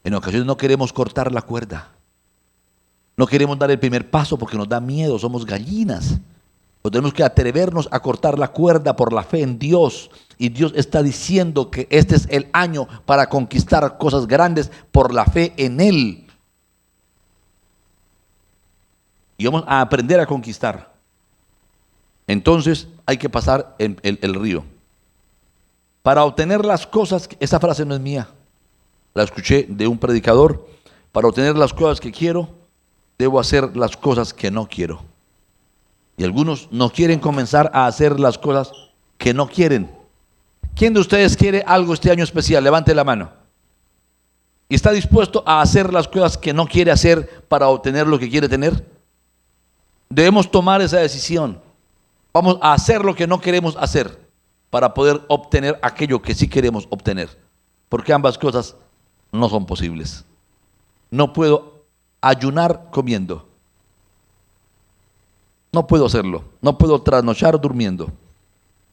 En ocasiones no queremos cortar la cuerda. No queremos dar el primer paso porque nos da miedo, somos gallinas. Pues tenemos que atrevernos a cortar la cuerda por la fe en Dios. Y Dios está diciendo que este es el año para conquistar cosas grandes por la fe en Él. Y vamos a aprender a conquistar. Entonces hay que pasar el río. Para obtener las cosas, esa frase no es mía, la escuché de un predicador. Para obtener las cosas que quiero, debo hacer las cosas que no quiero. Y algunos no quieren comenzar a hacer las cosas que no quieren. ¿Quién de ustedes quiere algo este año especial? Levante la mano. ¿Y está dispuesto a hacer las cosas que no quiere hacer para obtener lo que quiere tener? Debemos tomar esa decisión. Vamos a hacer lo que no queremos hacer para poder obtener aquello que sí queremos obtener. Porque ambas cosas no son posibles. No puedo ayunar comiendo. No puedo hacerlo. No puedo trasnochar durmiendo.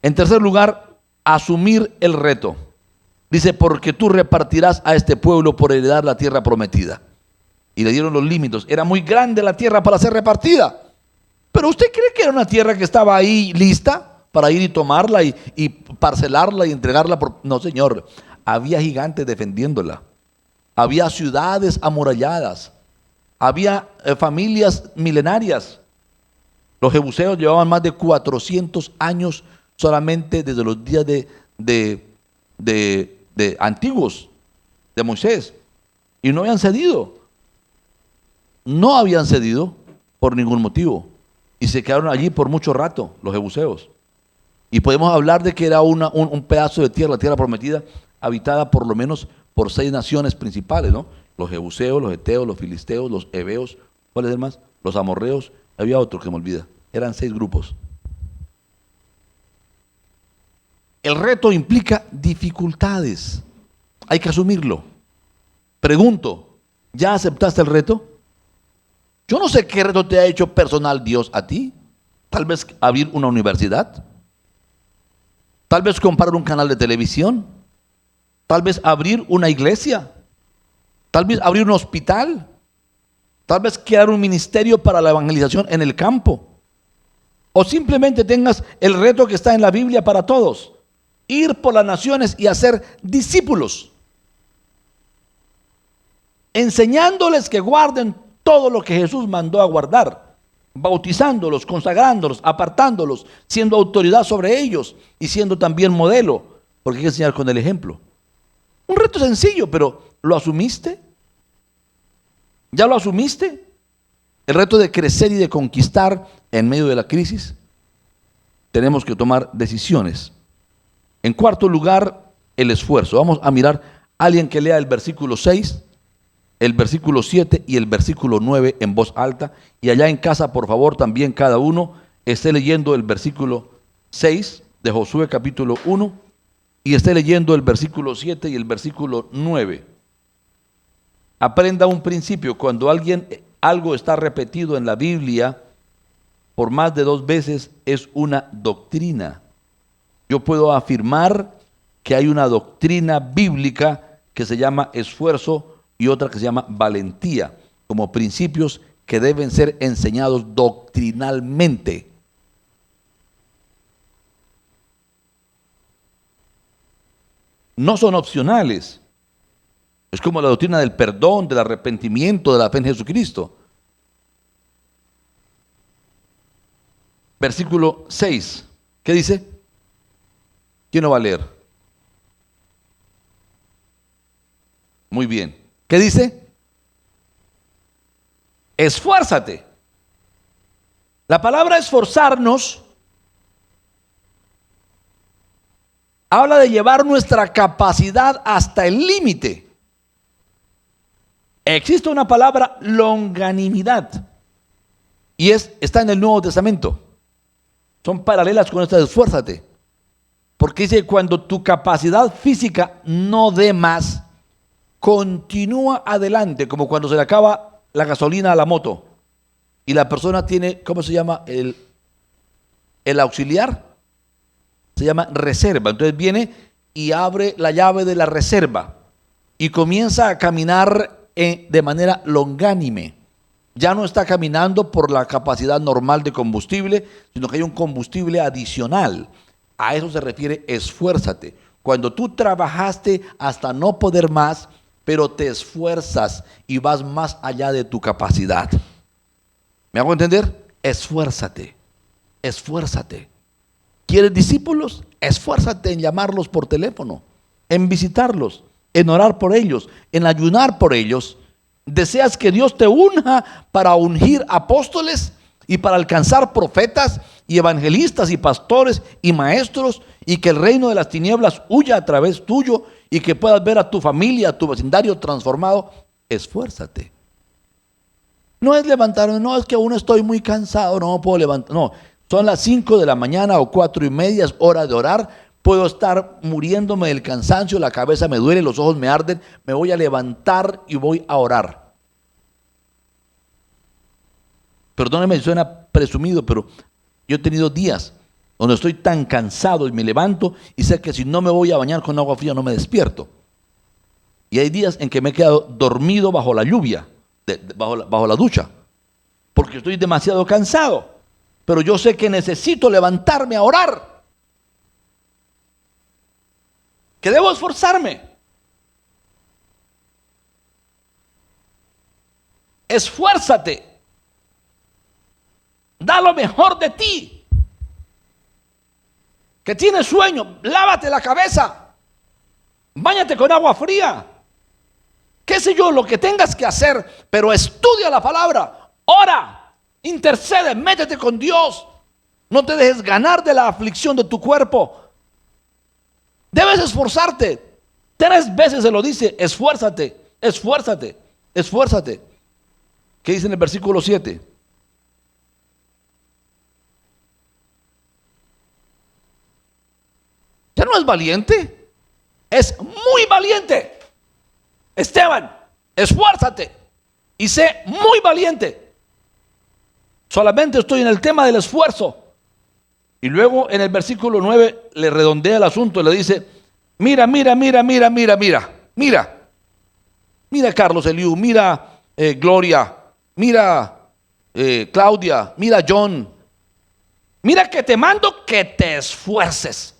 En tercer lugar, asumir el reto. Dice, porque tú repartirás a este pueblo por heredar la tierra prometida. Y le dieron los límites. Era muy grande la tierra para ser repartida. Pero ¿usted cree que era una tierra que estaba ahí lista para ir y tomarla y parcelarla y entregarla? No, señor. Había gigantes defendiéndola. Había ciudades amuralladas. Había familias milenarias. Los jebuseos llevaban más de 400 años solamente desde los días de antiguos, de Moisés. Y no habían cedido. No habían cedido por ningún motivo. Y se quedaron allí por mucho rato, los jebuseos. Y podemos hablar de que era un pedazo de tierra, la tierra prometida, habitada por lo menos por 6 naciones principales, ¿no? Los jebuseos, los heteos, los filisteos, los heveos, ¿cuáles eran más? Los amorreos, había otro que me olvida. Eran 6 grupos. El reto implica dificultades. Hay que asumirlo. Pregunto, ¿ya aceptaste el reto? Yo no sé qué reto te ha hecho personal Dios a ti. Tal vez abrir una universidad. Tal vez comprar un canal de televisión, tal vez abrir una iglesia, tal vez abrir un hospital, tal vez crear un ministerio para la evangelización en el campo. O simplemente tengas el reto que está en la Biblia para todos: ir por las naciones y hacer discípulos, enseñándoles que guarden todo lo que Jesús mandó a guardar, bautizándolos, consagrándolos, apartándolos, siendo autoridad sobre ellos y siendo también modelo, porque hay que enseñar con el ejemplo. Un reto sencillo, pero ¿lo asumiste? ¿Ya lo asumiste? El reto de crecer y de conquistar en medio de la crisis. Tenemos que tomar decisiones. En cuarto lugar, el esfuerzo. Vamos a mirar a alguien que lea el versículo 6, el versículo 7 y el versículo 9 en voz alta. Y allá en casa, por favor, también cada uno esté leyendo el versículo 6 de Josué capítulo 1 y esté leyendo el versículo 7 y el versículo 9. Aprenda un principio: cuando algo está repetido en la Biblia por más de 2 veces, es una doctrina. Yo puedo afirmar que hay una doctrina bíblica que se llama esfuerzo y otra que se llama valentía, como principios que deben ser enseñados doctrinalmente. No son opcionales. Es como la doctrina del perdón, del arrepentimiento, de la fe en Jesucristo. Versículo 6. ¿Qué dice? ¿Quién lo va a leer? Muy bien. ¿Qué dice? Esfuérzate. La palabra esforzarnos habla de llevar nuestra capacidad hasta el límite. Existe una palabra longanimidad y está en el Nuevo Testamento. Son paralelas con esta de esfuérzate. Porque dice: cuando tu capacidad física no dé más, continúa adelante, como cuando se le acaba la gasolina a la moto y la persona tiene, ¿cómo se llama? El auxiliar. Se llama reserva. Entonces viene y abre la llave de la reserva y comienza a caminar de manera longánime. Ya no está caminando por la capacidad normal de combustible, sino que hay un combustible adicional. A eso se refiere esfuérzate. Cuando tú trabajaste hasta no poder más, pero te esfuerzas y vas más allá de tu capacidad. ¿Me hago entender? Esfuérzate, esfuérzate. ¿Quieres discípulos? Esfuérzate en llamarlos por teléfono, en visitarlos, en orar por ellos, en ayunar por ellos. ¿Deseas que Dios te unja para ungir apóstoles y para alcanzar profetas y evangelistas y pastores y maestros, y que el reino de las tinieblas huya a través tuyo y que puedas ver a tu familia, a tu vecindario transformado? Esfuérzate. No es levantarme, no es que aún estoy muy cansado, no puedo levantar, no. Son las 5 de la mañana o 4:30, es hora de orar. Puedo estar muriéndome del cansancio, la cabeza me duele, los ojos me arden, me voy a levantar y voy a orar. Perdóneme si suena presumido, pero yo he tenido días donde estoy tan cansado y me levanto y sé que si no me voy a bañar con agua fría no me despierto. Y hay días en que me he quedado dormido bajo la lluvia, bajo la ducha, porque estoy demasiado cansado. Pero yo sé que necesito levantarme a orar, que debo esforzarme. Esfuérzate. Da lo mejor de ti. Que tienes sueño, lávate la cabeza. Báñate con agua fría. Qué sé yo, lo que tengas que hacer, pero estudia la palabra. Ora, intercede, métete con Dios. No te dejes ganar de la aflicción de tu cuerpo. Debes esforzarte. 3 veces se lo dice: esfuérzate, esfuérzate, esfuérzate. ¿Qué dice en el versículo 7? Ya no es valiente, es muy valiente. Esteban, esfuérzate y sé muy valiente. Solamente estoy en el tema del esfuerzo. Y luego en el versículo 9 le redondea el asunto y le dice, mira, mira, mira, mira, mira, mira, mira. Mira Carlos Eliú, mira Gloria, mira Claudia, mira John. Mira que te mando que te esfuerces.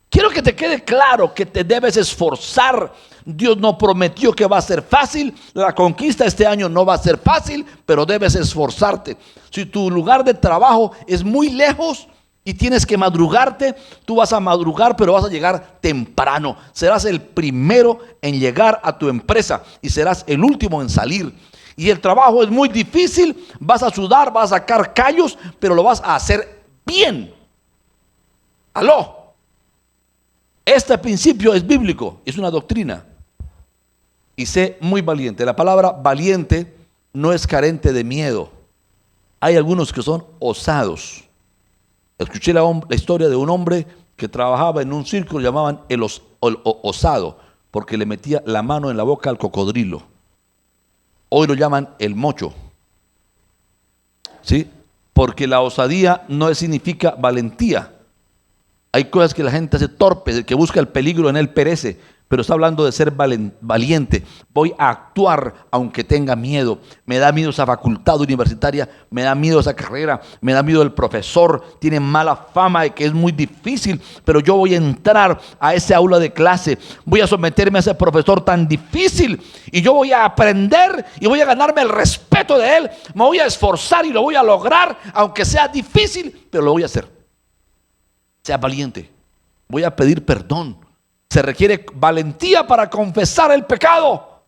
Quiero que te quede claro que te debes esforzar. Dios no prometió que va a ser fácil. La conquista este año no va a ser fácil, pero debes esforzarte. Si tu lugar de trabajo es muy lejos y tienes que madrugarte, tú vas a madrugar, pero vas a llegar temprano. Serás el primero en llegar a tu empresa y serás el último en salir. Y el trabajo es muy difícil, vas a sudar, vas a sacar callos, pero lo vas a hacer bien. Aló. Este principio es bíblico, es una doctrina. Y sé muy valiente. La palabra valiente no es carente de miedo. Hay algunos que son osados. Escuché la historia de un hombre que trabajaba en un circo, lo llamaban el osado, porque le metía la mano en la boca al cocodrilo. Hoy lo llaman el mocho. ¿Sí? Porque la osadía no significa valentía. Hay cosas que la gente hace torpe, el que busca el peligro en él perece, pero está hablando de ser valiente. Voy a actuar aunque tenga miedo. Me da miedo esa facultad universitaria, me da miedo esa carrera, me da miedo el profesor, tiene mala fama de que es muy difícil, pero yo voy a entrar a ese aula de clase, voy a someterme a ese profesor tan difícil y yo voy a aprender y voy a ganarme el respeto de él. Me voy a esforzar y lo voy a lograr, aunque sea difícil, pero lo voy a hacer. Sea valiente. Voy a pedir perdón. Se requiere valentía para confesar el pecado.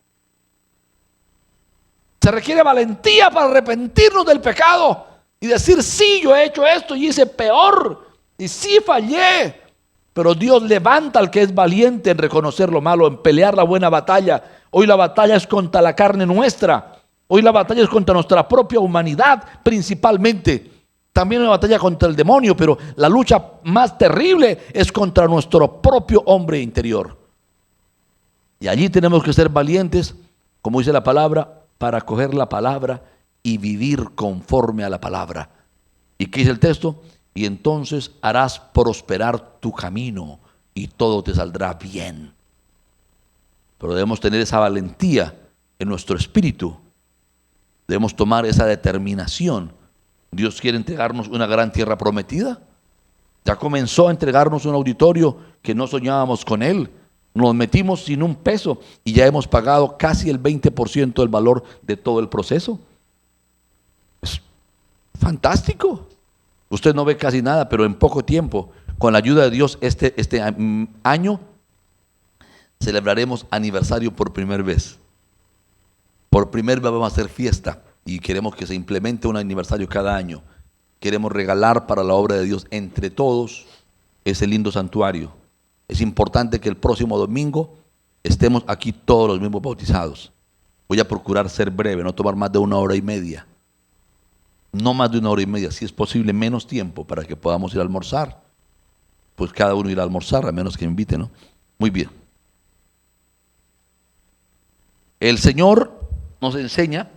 Se requiere valentía para arrepentirnos del pecado y decir, sí, yo he hecho esto y hice peor. Y sí fallé. Pero Dios levanta al que es valiente en reconocer lo malo, en pelear la buena batalla. Hoy la batalla es contra la carne nuestra. Hoy la batalla es contra nuestra propia humanidad principalmente. También una batalla contra el demonio, pero la lucha más terrible es contra nuestro propio hombre interior. Y allí tenemos que ser valientes, como dice la palabra, para coger la palabra y vivir conforme a la palabra. ¿Y qué dice el texto? Y entonces harás prosperar tu camino y todo te saldrá bien. Pero debemos tener esa valentía en nuestro espíritu. Debemos tomar esa determinación. Dios quiere entregarnos una gran tierra prometida. Ya comenzó a entregarnos un auditorio que no soñábamos con él. Nos metimos sin un peso y ya hemos pagado casi el 20% del valor de todo el proceso. Es fantástico. Usted no ve casi nada, pero en poco tiempo, con la ayuda de Dios, este año celebraremos aniversario por primera vez. Por primera vez vamos a hacer fiesta. Y queremos que se implemente un aniversario cada año. Queremos regalar para la obra de Dios entre todos ese lindo santuario. Es importante que el próximo domingo estemos aquí todos los mismos bautizados. Voy a procurar ser breve, no tomar más de 1 hora y media. No más de 1 hora y media, si es posible menos tiempo para que podamos ir a almorzar. Pues cada uno irá a almorzar, a menos que invite, ¿no? Muy bien. El Señor nos enseña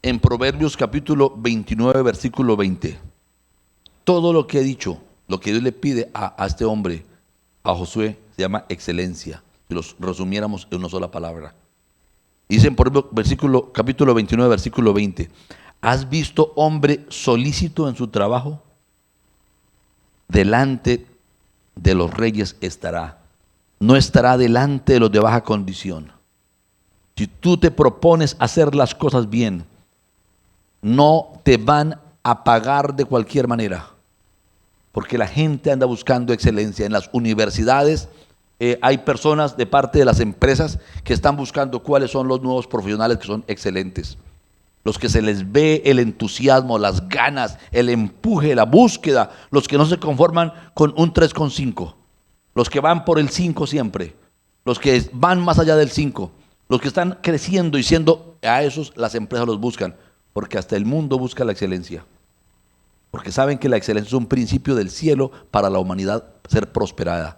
en Proverbios capítulo 29, versículo 20. Todo lo que he dicho, lo que Dios le pide a este hombre, a Josué, se llama excelencia. Si los resumiéramos en una sola palabra. Dice en capítulo 29, versículo 20. ¿Has visto hombre solícito en su trabajo? Delante de los reyes estará. No estará delante de los de baja condición. Si tú te propones hacer las cosas bien, no te van a pagar de cualquier manera, porque la gente anda buscando excelencia. En las universidades hay personas de parte de las empresas que están buscando cuáles son los nuevos profesionales que son excelentes. Los que se les ve el entusiasmo, las ganas, el empuje, la búsqueda, los que no se conforman con un 3,5, los que van por el 5 siempre, los que van más allá del 5, los que están creciendo y siendo, a esos las empresas los buscan. Porque hasta el mundo busca la excelencia. Porque saben que la excelencia es un principio del cielo para la humanidad ser prosperada.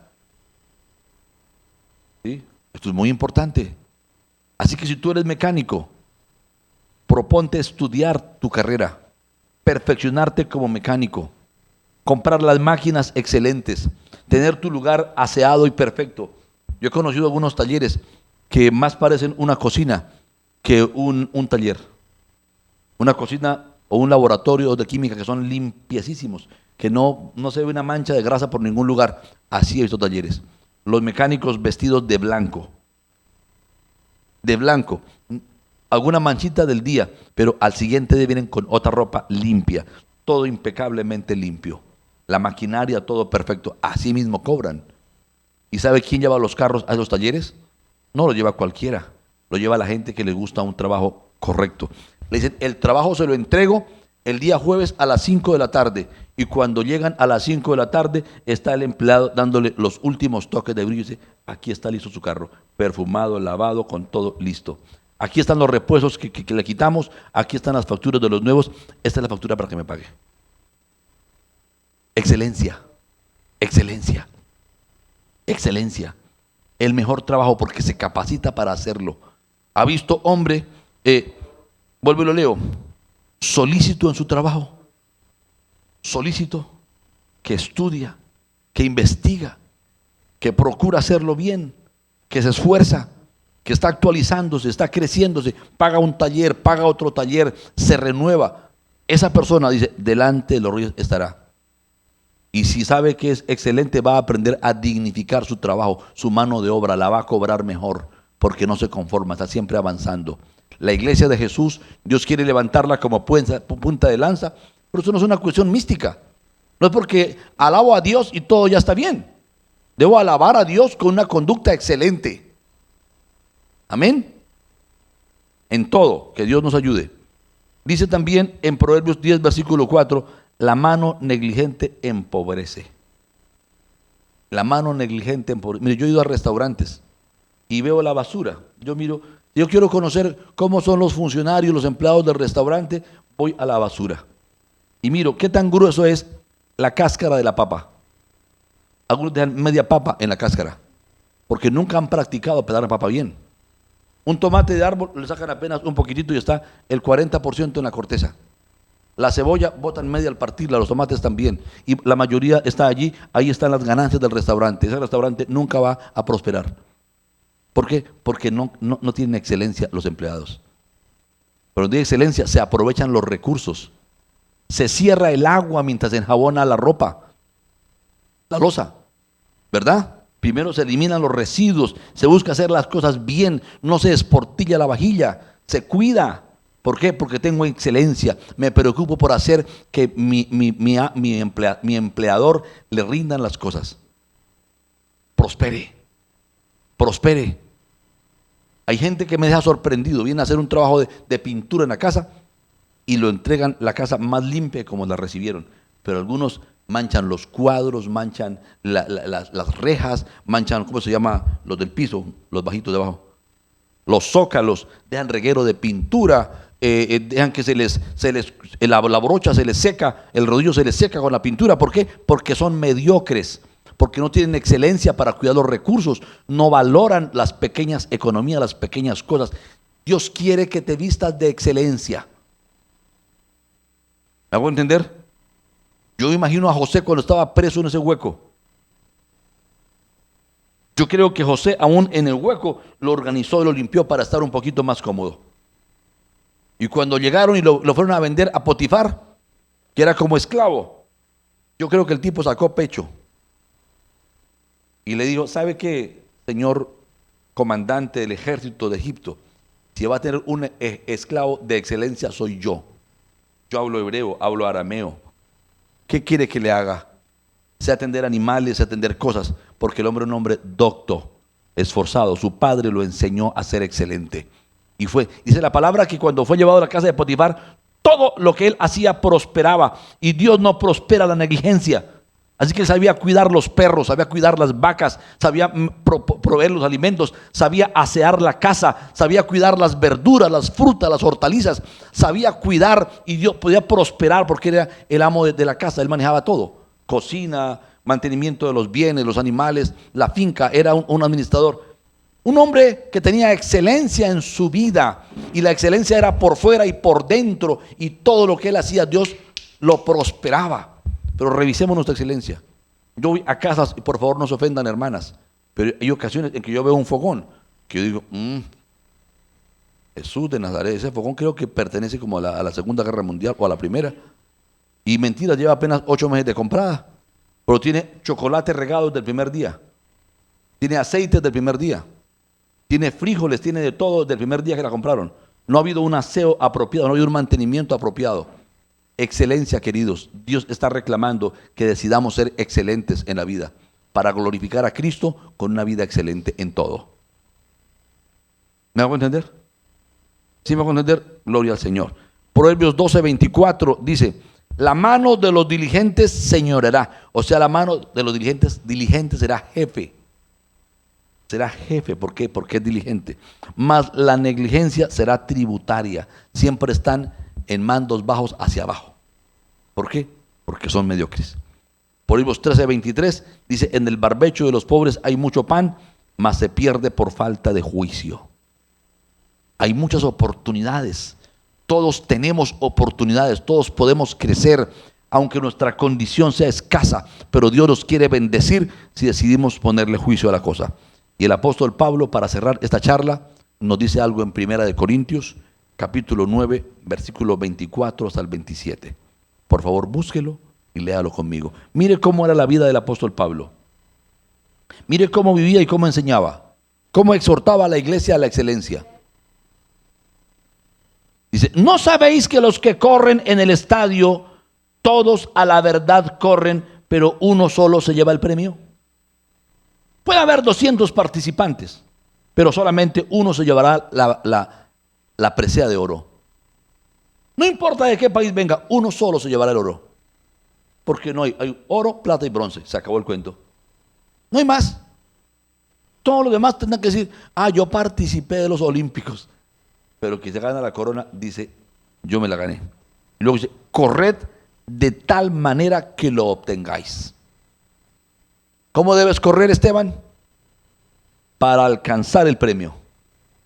¿Sí? Esto es muy importante. Así que si tú eres mecánico, proponte estudiar tu carrera, perfeccionarte como mecánico. comprar las máquinas excelentes, tener tu lugar aseado y perfecto. Yo he conocido algunos talleres que más parecen una cocina que un taller. Una cocina o un laboratorio de química que son limpiecísimos, que no se ve una mancha de grasa por ningún lugar. Así he visto talleres. Los mecánicos vestidos de blanco. De blanco. Alguna manchita del día, pero al siguiente día vienen con otra ropa limpia. Todo impecablemente limpio. La maquinaria, todo perfecto. Así mismo cobran. ¿Y sabe quién lleva los carros a esos talleres? No lo lleva cualquiera. Lo lleva la gente que le gusta un trabajo correcto. Le dicen, el trabajo se lo entrego el día jueves a las 5 de la tarde. Y cuando llegan a las 5 de la tarde, está el empleado dándole los últimos toques de brillo. Y dice, aquí está listo su carro, perfumado, lavado, con todo listo. Aquí están los repuestos que le quitamos. Aquí están las facturas de los nuevos. Esta es la factura para que me pague. Excelencia, excelencia, excelencia. El mejor trabajo porque se capacita para hacerlo. ¿Ha visto hombre, vuelvo y lo leo, solícito en su trabajo? Solícito, que estudia, que investiga, que procura hacerlo bien, que se esfuerza, que está actualizándose, está creciéndose, paga un taller, paga otro taller, se renueva. Esa persona dice, delante de los reyes estará. Y si sabe que es excelente, va a aprender a dignificar su trabajo, su mano de obra, la va a cobrar mejor, porque no se conforma, está siempre avanzando. La iglesia de Jesús, Dios quiere levantarla como punta de lanza, pero eso no es una cuestión mística. No es porque alabo a Dios y todo ya está bien. Debo alabar a Dios con una conducta excelente. Amén. En todo, que Dios nos ayude. Dice también en Proverbios 10, versículo 4, la mano negligente empobrece. La mano negligente empobrece. Mire, yo he ido a restaurantes y veo la basura. Yo quiero conocer cómo son los funcionarios, los empleados del restaurante, voy a la basura. Y miro qué tan grueso es la cáscara de la papa. Algunos dejan media papa en la cáscara, porque nunca han practicado pelar la papa bien. Un tomate de árbol le sacan apenas un poquitito y está el 40% en la corteza. La cebolla botan media al partirla, los tomates también. Y la mayoría está allí, ahí están las ganancias del restaurante. Ese restaurante nunca va a prosperar. ¿Por qué? Porque no tienen excelencia los empleados. Pero donde hay excelencia se aprovechan los recursos. Se cierra el agua mientras se enjabona la ropa, la loza, ¿verdad? Primero se eliminan los residuos, se busca hacer las cosas bien, no se esportilla la vajilla, se cuida. ¿Por qué? Porque tengo excelencia, me preocupo por hacer que mi empleador le rindan las cosas. Prospere, prospere. Hay gente que me deja sorprendido, viene a hacer un trabajo de pintura en la casa y lo entregan la casa más limpia como la recibieron. Pero algunos manchan los cuadros, manchan las rejas, manchan, ¿cómo se llama? Los del piso, los bajitos de abajo. Los zócalos, dejan reguero de pintura, dejan que la brocha se les seca, el rodillo se les seca con la pintura. ¿Por qué? Porque son mediocres, porque no tienen excelencia para cuidar los recursos, no valoran las pequeñas economías, las pequeñas cosas. Dios quiere que te vistas de excelencia. ¿Me hago entender? Yo imagino a José cuando estaba preso en ese hueco. Yo creo que José aún en el hueco lo organizó y lo limpió para estar un poquito más cómodo. Y cuando llegaron y lo fueron a vender a Potifar, que era como esclavo, yo creo que el tipo sacó pecho. Y le dijo, ¿sabe qué, señor comandante del ejército de Egipto? Si va a tener un esclavo de excelencia soy yo. Yo hablo hebreo, hablo arameo. ¿Qué quiere que le haga? Sé atender animales, sé atender cosas, porque el hombre es un hombre docto, esforzado. Su padre lo enseñó a ser excelente. Y dice la palabra que cuando fue llevado a la casa de Potifar, todo lo que él hacía prosperaba. Y Dios no prospera la negligencia. Así que él sabía cuidar los perros, sabía cuidar las vacas, sabía proveer los alimentos, sabía asear la casa, sabía cuidar las verduras, las frutas, las hortalizas, sabía cuidar y Dios podía prosperar porque era el amo de la casa, él manejaba todo, cocina, mantenimiento de los bienes, los animales, la finca, era un administrador. Un hombre que tenía excelencia en su vida y la excelencia era por fuera y por dentro y todo lo que él hacía Dios lo prosperaba. pero revisemos nuestra excelencia. Yo voy a casas, y por favor no se ofendan hermanas, pero hay ocasiones en que yo veo un fogón, que yo digo, Jesús de Nazaret, ese fogón creo que pertenece como a la Segunda Guerra Mundial o a la Primera. Y mentira, lleva apenas 8 meses de comprada, pero tiene chocolate regado desde el primer día, tiene aceite desde el primer día, tiene frijoles, tiene de todo desde el primer día que la compraron. No ha habido un aseo apropiado, no ha habido un mantenimiento apropiado. Excelencia, queridos. Dios está reclamando que decidamos ser excelentes en la vida para glorificar a Cristo con una vida excelente en todo. ¿Me hago entender? ¿Sí me hago entender? Gloria al Señor. Proverbios 12:24 dice, la mano de los diligentes señoreará. O sea, la mano de los diligentes será jefe. Será jefe. ¿Por qué? Porque es diligente. Mas la negligencia será tributaria. Siempre están en mandos bajos hacia abajo. ¿Por qué? Porque son mediocres. Proverbios 13:23 dice, en el barbecho de los pobres hay mucho pan, mas se pierde por falta de juicio. Hay muchas oportunidades. Todos tenemos oportunidades, todos podemos crecer, aunque nuestra condición sea escasa, pero Dios nos quiere bendecir si decidimos ponerle juicio a la cosa. Y el apóstol Pablo, para cerrar esta charla, nos dice algo en 1 Corintios, capítulo 9, versículo 24 hasta el 27. Por favor, búsquelo y léalo conmigo. Mire cómo era la vida del apóstol Pablo. Mire cómo vivía y cómo enseñaba, cómo exhortaba a la iglesia a la excelencia. Dice, ¿no sabéis que los que corren en el estadio, todos a la verdad corren, pero uno solo se lleva el premio? Puede haber 200 participantes, pero solamente uno se llevará la presea de oro. No importa de qué país venga, uno solo se llevará el oro. Porque no hay oro, plata y bronce. Se acabó el cuento. No hay más. Todos los demás tendrán que decir, yo participé de los olímpicos. Pero que se gana la corona, dice, yo me la gané. Y luego dice, corred de tal manera que lo obtengáis. ¿Cómo debes correr, Esteban? Para alcanzar el premio.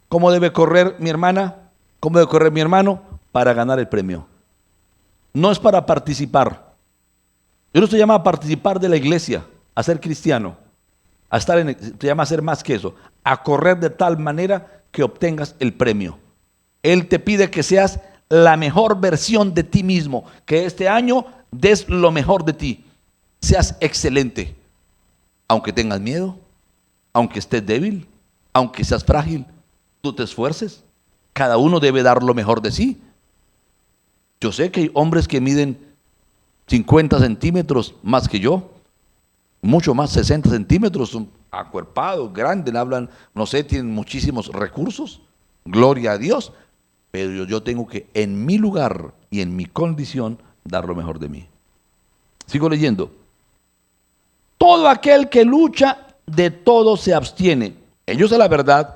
¿Cómo debe correr mi hermana? ¿Cómo debe correr mi hermano? Para ganar el premio. No es para participar. Dios no te llama a participar de la iglesia, a ser cristiano, a estar te llama a hacer más que eso, a correr de tal manera que obtengas el premio. Él te pide que seas la mejor versión de ti mismo, que este año des lo mejor de ti, seas excelente, aunque tengas miedo, aunque estés débil, aunque seas frágil, tú te esfuerces. Cada uno debe dar lo mejor de sí. Yo sé que hay hombres que miden 50 centímetros más que yo, mucho más, 60 centímetros, son acuerpados, grandes, hablan, no sé, tienen muchísimos recursos, gloria a Dios, pero yo tengo que en mi lugar y en mi condición dar lo mejor de mí. Sigo leyendo. Todo aquel que lucha, de todo se abstiene. Ellos, a la verdad,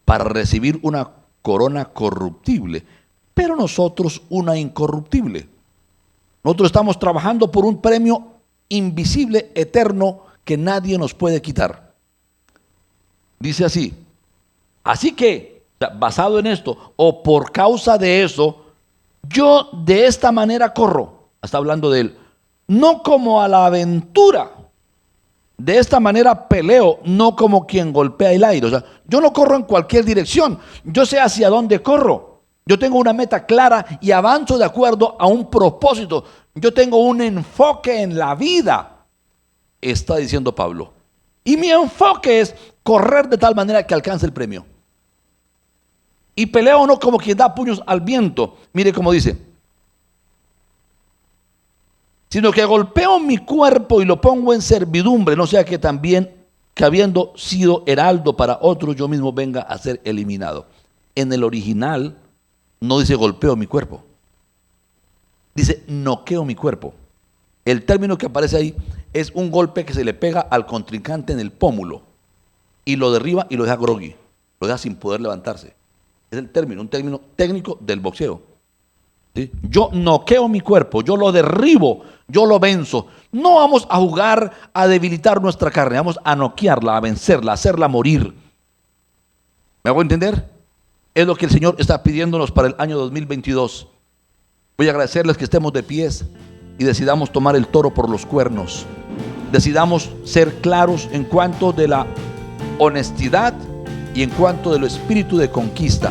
para recibir una corona corruptible, pero nosotros una incorruptible. Nosotros estamos trabajando por un premio invisible, eterno, que nadie nos puede quitar. Dice así, así que, basado en esto, o por causa de eso, yo de esta manera corro, está hablando de él, no como a la aventura, de esta manera peleo, no como quien golpea el aire. O sea, yo no corro en cualquier dirección, yo sé hacia dónde corro. Yo tengo una meta clara y avanzo de acuerdo a un propósito. Yo tengo un enfoque en la vida, está diciendo Pablo. Y mi enfoque es correr de tal manera que alcance el premio. Y peleo no como quien da puños al viento. Mire cómo dice. Sino que golpeo mi cuerpo y lo pongo en servidumbre, no sea que también, que habiendo sido heraldo para otros, yo mismo venga a ser eliminado. En el original no dice golpeo mi cuerpo, dice noqueo mi cuerpo. El término que aparece ahí es un golpe que se le pega al contrincante en el pómulo y lo derriba y lo deja groggy, lo deja sin poder levantarse. Es el término, un término técnico del boxeo. ¿Sí? Yo noqueo mi cuerpo, yo lo derribo, yo lo venzo. No vamos a jugar a debilitar nuestra carne, vamos a noquearla, a vencerla, a hacerla morir. ¿Me hago entender? Es lo que el Señor está pidiéndonos para el año 2022. Voy a agradecerles que estemos de pies. y decidamos tomar el toro por los cuernos. Decidamos ser claros en cuanto de la honestidad y en cuanto del espíritu de conquista.